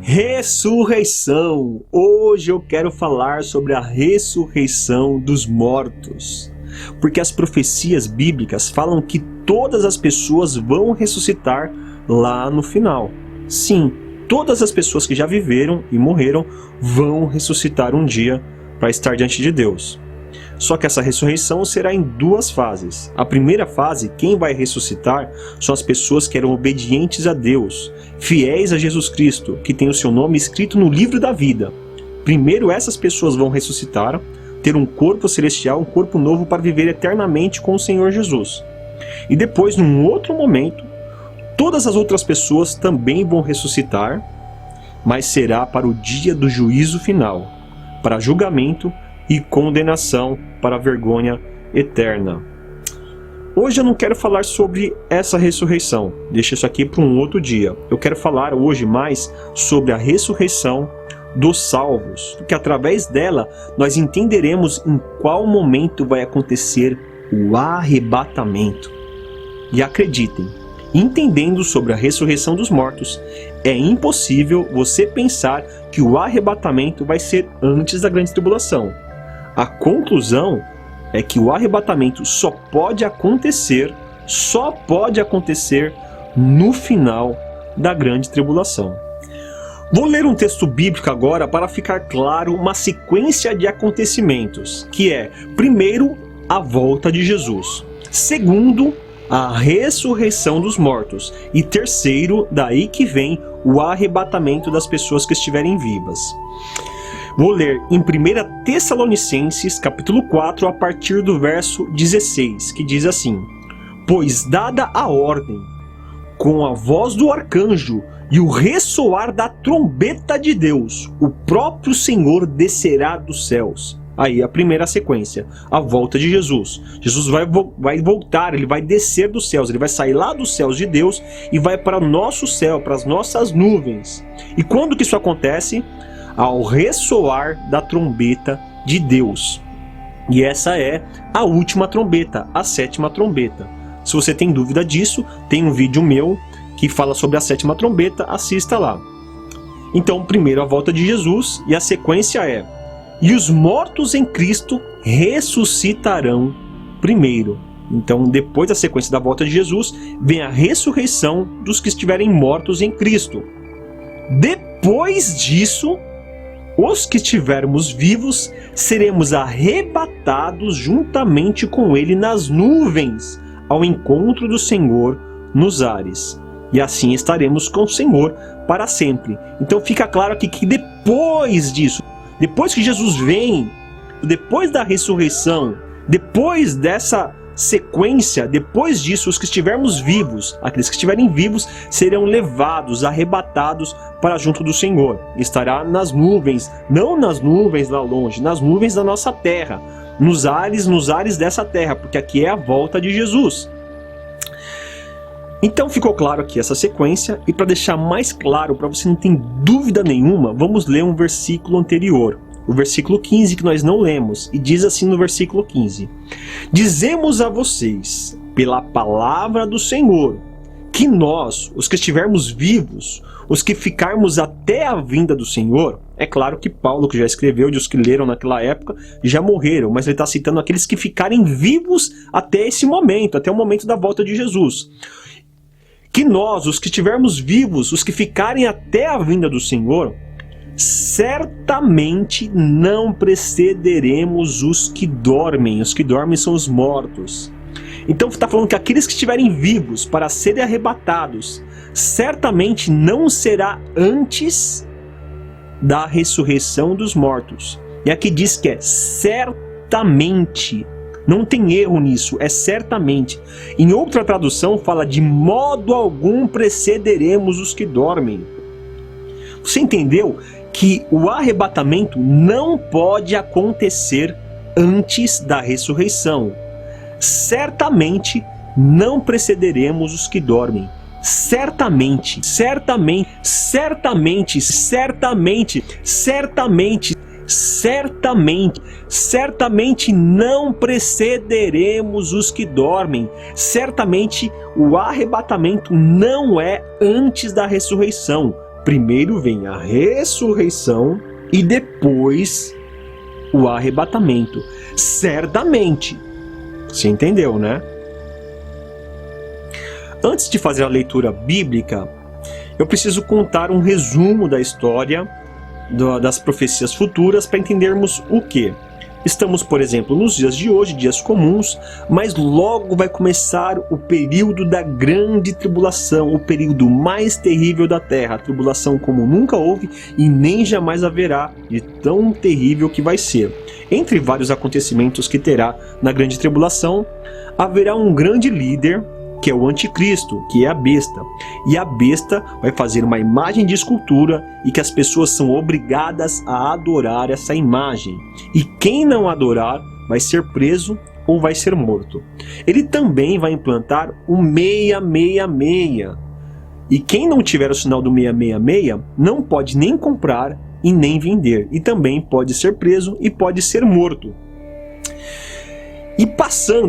Ressurreição! Hoje eu quero falar sobre a ressurreição dos mortos. Porque as profecias bíblicas falam que todas as pessoas vão ressuscitar lá no final. Sim, todas as pessoas que já viveram e morreram vão ressuscitar um dia para estar diante de Deus. Só que essa ressurreição será em duas fases. A primeira fase, quem vai ressuscitar são as pessoas que eram obedientes a Deus, fiéis a Jesus Cristo, que tem o seu nome escrito no livro da vida. Primeiro essas pessoas vão ressuscitar, ter um corpo celestial, um corpo novo para viver eternamente com o Senhor Jesus. E depois, num outro momento, todas as outras pessoas também vão ressuscitar, mas será para o dia do juízo final, para julgamento e condenação para a vergonha eterna. Hoje eu não quero falar sobre essa ressurreição, deixa isso aqui para um outro dia. Eu quero falar hoje mais sobre a ressurreição dos salvos, porque através dela nós entenderemos em qual momento vai acontecer o arrebatamento. E acreditem, entendendo sobre a ressurreição dos mortos, é impossível você pensar que o arrebatamento vai ser antes da grande tribulação. A conclusão é que o arrebatamento só pode acontecer no final da grande tribulação. Vou ler um texto bíblico agora para ficar claro uma sequência de acontecimentos, que é, primeiro, a volta de Jesus, segundo, a ressurreição dos mortos e terceiro, daí que vem o arrebatamento das pessoas que estiverem vivas. Vou ler em 1 Tessalonicenses, capítulo 4, a partir do verso 16, que diz assim: Pois dada a ordem, com a voz do arcanjo e o ressoar da trombeta de Deus, o próprio Senhor descerá dos céus. Aí a primeira sequência, a volta de Jesus. Jesus vai voltar, ele vai descer dos céus, ele vai sair lá dos céus de Deus e vai para o nosso céu, para as nossas nuvens. E quando que isso acontece? Ao ressoar da trombeta de Deus. E essa é a última trombeta, a sétima trombeta. Se você tem dúvida disso, tem um vídeo meu que fala sobre a sétima trombeta, assista lá. Então, primeiro a volta de Jesus e a sequência é: e os mortos em Cristo ressuscitarão primeiro. Então, depois da sequência da volta de Jesus, vem a ressurreição dos que estiverem mortos em Cristo. Depois disso, os que estivermos vivos seremos arrebatados juntamente com ele nas nuvens, ao encontro do Senhor nos ares. E assim estaremos com o Senhor para sempre. Então fica claro aqui que depois disso, depois que Jesus vem, depois da ressurreição, depois dessa sequência, depois disso, os que estivermos vivos, aqueles que estiverem vivos, serão levados, arrebatados para junto do Senhor. Estará nas nuvens, não nas nuvens lá longe, nas nuvens da nossa terra, nos ares dessa terra, porque aqui é a volta de Jesus. Então ficou claro aqui essa sequência, e para deixar mais claro, para você não ter dúvida nenhuma, vamos ler um versículo anterior. O versículo 15 que nós não lemos, e diz assim no versículo 15: Dizemos a vocês, pela palavra do Senhor, que nós, os que estivermos vivos, os que ficarmos até a vinda do Senhor, é claro que Paulo, que já escreveu, e os que leram naquela época, já morreram, mas ele está citando aqueles que ficarem vivos até esse momento, até o momento da volta de Jesus. Que nós, os que estivermos vivos, os que ficarem até a vinda do Senhor, certamente não precederemos os que dormem. Os que dormem são os mortos. Então está falando que aqueles que estiverem vivos para serem arrebatados, certamente não será antes da ressurreição dos mortos. E aqui diz que é certamente. Não tem erro nisso, é certamente. Em outra tradução fala: de modo algum precederemos os que dormem. Você entendeu que o arrebatamento não pode acontecer antes da ressurreição? Certamente não precederemos os que dormem. Certamente, certamente, certamente, certamente, certamente, certamente não precederemos os que dormem. Certamente o arrebatamento não é antes da ressurreição. Primeiro vem a ressurreição e depois o arrebatamento. Certamente. Você entendeu, né? Antes de fazer a leitura bíblica, eu preciso contar um resumo da história das profecias futuras para entendermos o que. Estamos, por exemplo, nos dias de hoje, dias comuns, mas logo vai começar o período da grande tribulação, o período mais terrível da terra, a tribulação como nunca houve e nem jamais haverá, de tão terrível que vai ser. Entre vários acontecimentos que terá na grande tribulação, haverá um grande líder, que é o anticristo, que é a besta. E a besta vai fazer uma imagem de escultura e que as pessoas são obrigadas a adorar essa imagem. E quem não adorar vai ser preso ou vai ser morto. Ele também vai implantar o 666. E quem não tiver o sinal do 666 não pode nem comprar e nem vender. E também pode ser preso e pode ser morto. E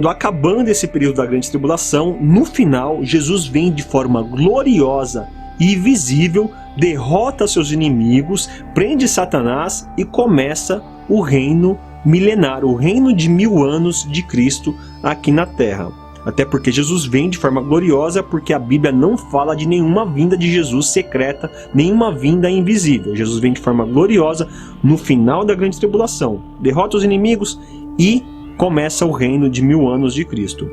acabando esse período da grande tribulação, no final, Jesus vem de forma gloriosa e visível, derrota seus inimigos, prende Satanás e começa o reino milenar, o reino de 1000 anos de Cristo aqui na Terra. Até porque Jesus vem de forma gloriosa, porque a Bíblia não fala de nenhuma vinda de Jesus secreta, nenhuma vinda invisível. Jesus vem de forma gloriosa no final da grande tribulação, derrota os inimigos e começa o reino de 1000 anos de Cristo.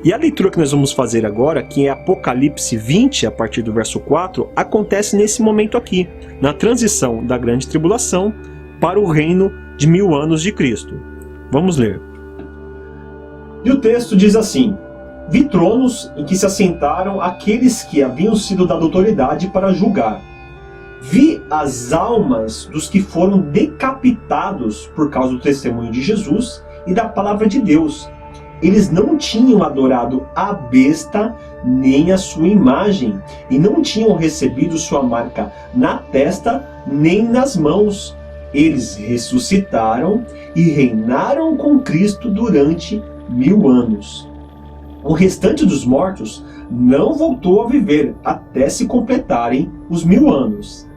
E a leitura que nós vamos fazer agora, que é Apocalipse 20, a partir do verso 4, acontece nesse momento aqui, na transição da grande tribulação para o reino de 1000 anos de Cristo. Vamos ler. E o texto diz assim: Vi tronos em que se assentaram aqueles que haviam sido dada autoridade para julgar. Vi as almas dos que foram decapitados por causa do testemunho de Jesus e da palavra de Deus. Eles não tinham adorado a besta nem a sua imagem, e não tinham recebido sua marca na testa nem nas mãos. Eles ressuscitaram e reinaram com Cristo durante 1000 anos. O restante dos mortos não voltou a viver até se completarem os 1000 anos.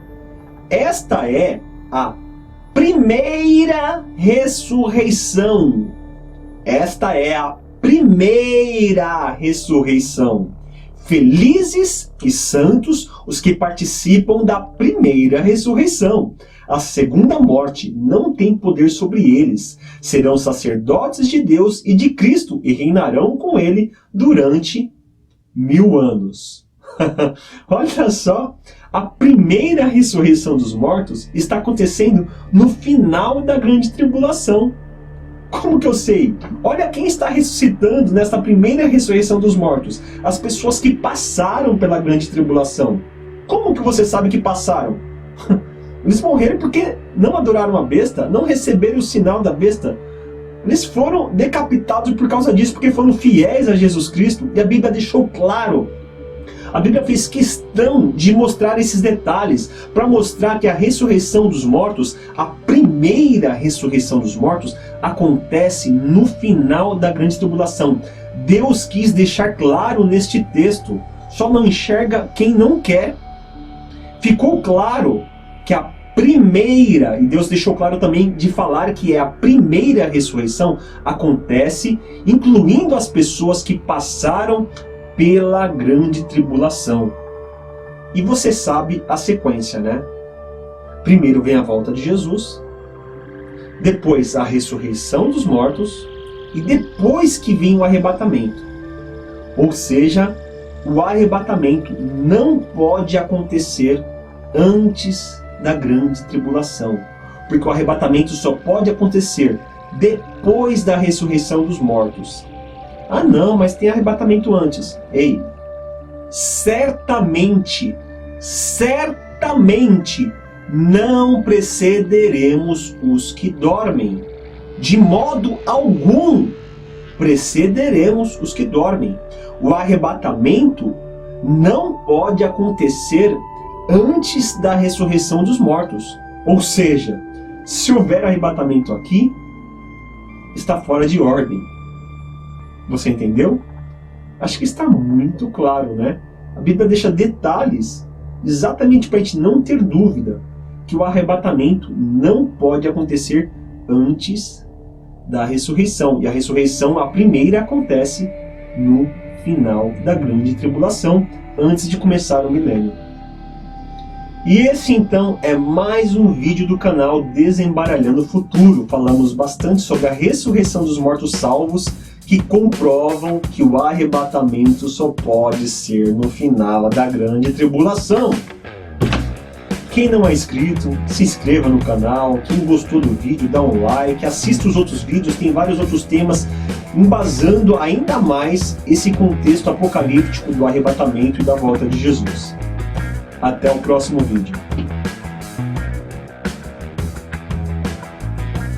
Esta é a primeira ressurreição. Esta é a primeira ressurreição. Felizes e santos os que participam da primeira ressurreição. A segunda morte não tem poder sobre eles. Serão sacerdotes de Deus e de Cristo e reinarão com ele durante 1000 anos. Olha só, a primeira ressurreição dos mortos está acontecendo no final da grande tribulação. Como que eu sei? Olha quem está ressuscitando nesta primeira ressurreição dos mortos. As pessoas que passaram pela grande tribulação. Como que você sabe que passaram? Eles morreram porque não adoraram a besta, não receberam o sinal da besta. Eles foram decapitados por causa disso, porque foram fiéis a Jesus Cristo. E a Bíblia deixou claro. A Bíblia fez questão de mostrar esses detalhes, para mostrar que a ressurreição dos mortos, a primeira ressurreição dos mortos, acontece no final da grande tribulação. Deus quis deixar claro neste texto, só não enxerga quem não quer. Ficou claro que a primeira, e Deus deixou claro também de falar que é a primeira ressurreição, acontece incluindo as pessoas que passaram pela grande tribulação. E você sabe a sequência, né? Primeiro vem a volta de Jesus, depois a ressurreição dos mortos, e depois que vem o arrebatamento. Ou seja, o arrebatamento não pode acontecer antes da grande tribulação, porque o arrebatamento só pode acontecer depois da ressurreição dos mortos. Ah não, mas tem arrebatamento antes. Ei, certamente não precederemos os que dormem. De modo algum precederemos os que dormem. O arrebatamento não pode acontecer antes da ressurreição dos mortos. Ou seja, se houver arrebatamento aqui, está fora de ordem. Você entendeu? Acho que está muito claro, né? A Bíblia deixa detalhes exatamente para a gente não ter dúvida que o arrebatamento não pode acontecer antes da ressurreição. E a ressurreição, a primeira, acontece no final da grande tribulação, antes de começar o milênio. E esse então é mais um vídeo do canal Desembaralhando o Futuro. Falamos bastante sobre a ressurreição dos mortos salvos, que comprovam que o arrebatamento só pode ser no final da grande tribulação. Quem não é inscrito, se inscreva no canal. Quem gostou do vídeo, dá um like, assista os outros vídeos, tem vários outros temas embasando ainda mais esse contexto apocalíptico do arrebatamento e da volta de Jesus. Até o próximo vídeo.